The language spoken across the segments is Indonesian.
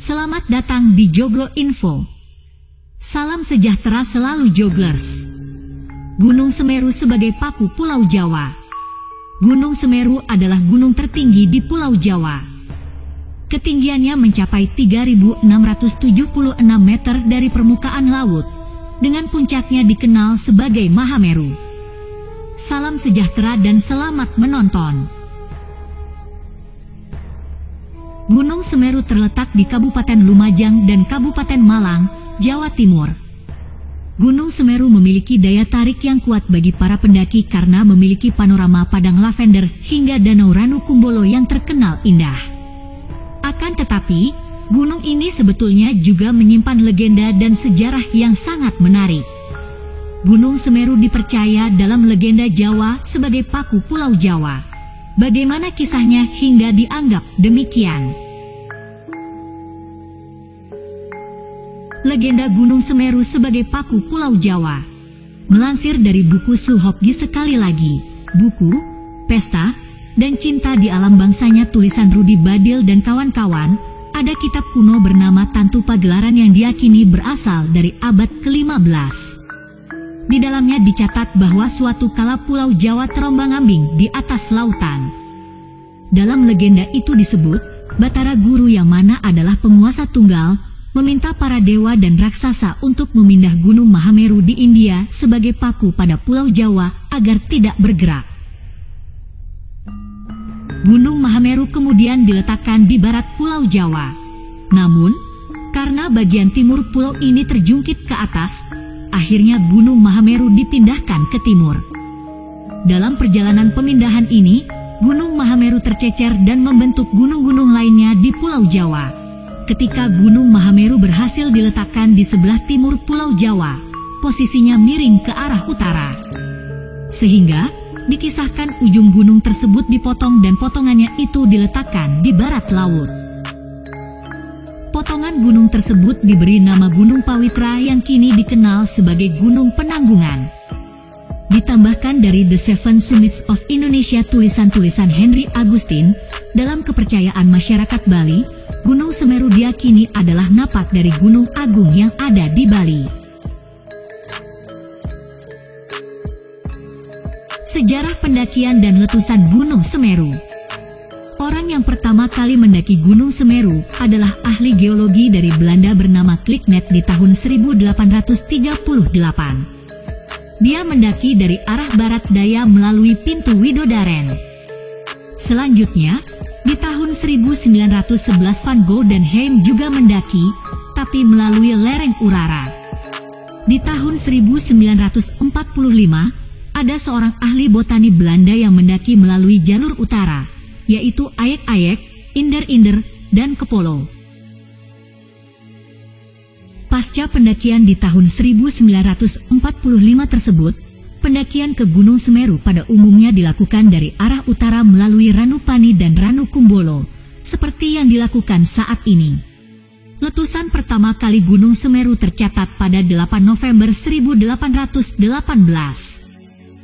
Selamat datang di Joglo Info. Salam sejahtera selalu Joglers. Gunung Semeru sebagai paku Pulau Jawa. Gunung Semeru adalah gunung tertinggi di Pulau Jawa. Ketinggiannya mencapai 3.676 meter dari permukaan laut, dengan puncaknya dikenal sebagai Mahameru. Salam sejahtera dan selamat menonton. Gunung Semeru terletak di Kabupaten Lumajang dan Kabupaten Malang, Jawa Timur. Gunung Semeru memiliki daya tarik yang kuat bagi para pendaki karena memiliki panorama padang lavender hingga Danau Ranu Kumbolo yang terkenal indah. Akan tetapi, gunung ini sebetulnya juga menyimpan legenda dan sejarah yang sangat menarik. Gunung Semeru dipercaya dalam legenda Jawa sebagai paku Pulau Jawa. Bagaimana kisahnya hingga dianggap demikian? Legenda Gunung Semeru sebagai paku Pulau Jawa. Melansir dari buku Suhokgi sekali lagi, buku, Pesta, dan Cinta di Alam Bangsanya tulisan Rudi Badil dan kawan-kawan, ada kitab kuno bernama Tantu Pagelaran yang diyakini berasal dari abad ke-15. Di dalamnya dicatat bahwa suatu kala Pulau Jawa terombang-ambing di atas lautan. Dalam legenda itu disebut, Batara Guru yang mana adalah penguasa tunggal, meminta para dewa dan raksasa untuk memindah Gunung Mahameru di India sebagai paku pada Pulau Jawa agar tidak bergerak. Gunung Mahameru kemudian diletakkan di barat Pulau Jawa. Namun, karena bagian timur pulau ini terjungkit ke atas, akhirnya Gunung Mahameru dipindahkan ke timur. Dalam perjalanan pemindahan ini, Gunung Mahameru tercecer dan membentuk gunung-gunung lainnya di Pulau Jawa. Ketika Gunung Mahameru berhasil diletakkan di sebelah timur Pulau Jawa, posisinya miring ke arah utara. Sehingga, dikisahkan ujung gunung tersebut dipotong dan potongannya itu diletakkan di barat laut. Potongan gunung tersebut diberi nama Gunung Pawitra yang kini dikenal sebagai Gunung Penanggungan. Ditambahkan dari The Seven Summits of Indonesia tulisan-tulisan Henry Agustin, dalam kepercayaan masyarakat Bali, Gunung Semeru diyakini adalah napak dari Gunung Agung yang ada di Bali. Sejarah pendakian dan letusan Gunung Semeru. Orang yang pertama kali mendaki Gunung Semeru adalah ahli geologi dari Belanda bernama Kliknet di tahun 1838. Dia mendaki dari arah barat daya melalui pintu Widodaren. Selanjutnya, di tahun 1911 Van Gogh dan Heim juga mendaki, tapi melalui lereng Urara. Di tahun 1945, ada seorang ahli botani Belanda yang mendaki melalui jalur utara, yaitu Ayek-Ayek, Inder-Inder, dan Kepolo. Pasca pendakian di tahun 1945 tersebut, pendakian ke Gunung Semeru pada umumnya dilakukan dari arah utara melalui Ranupani dan Ranu Kumbolo, seperti yang dilakukan saat ini. Letusan pertama kali Gunung Semeru tercatat pada 8 November 1818.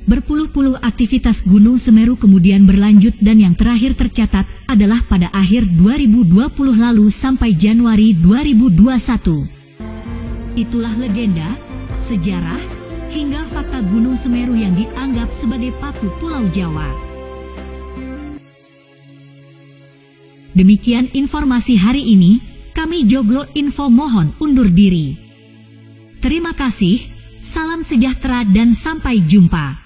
Berpuluh-puluh aktivitas Gunung Semeru kemudian berlanjut dan yang terakhir tercatat adalah pada akhir 2020 lalu sampai Januari 2021. Itulah legenda, sejarah, hingga fakta Gunung Semeru yang dianggap sebagai paku Pulau Jawa. Demikian informasi hari ini, kami Joglo Info mohon undur diri. Terima kasih, salam sejahtera dan sampai jumpa.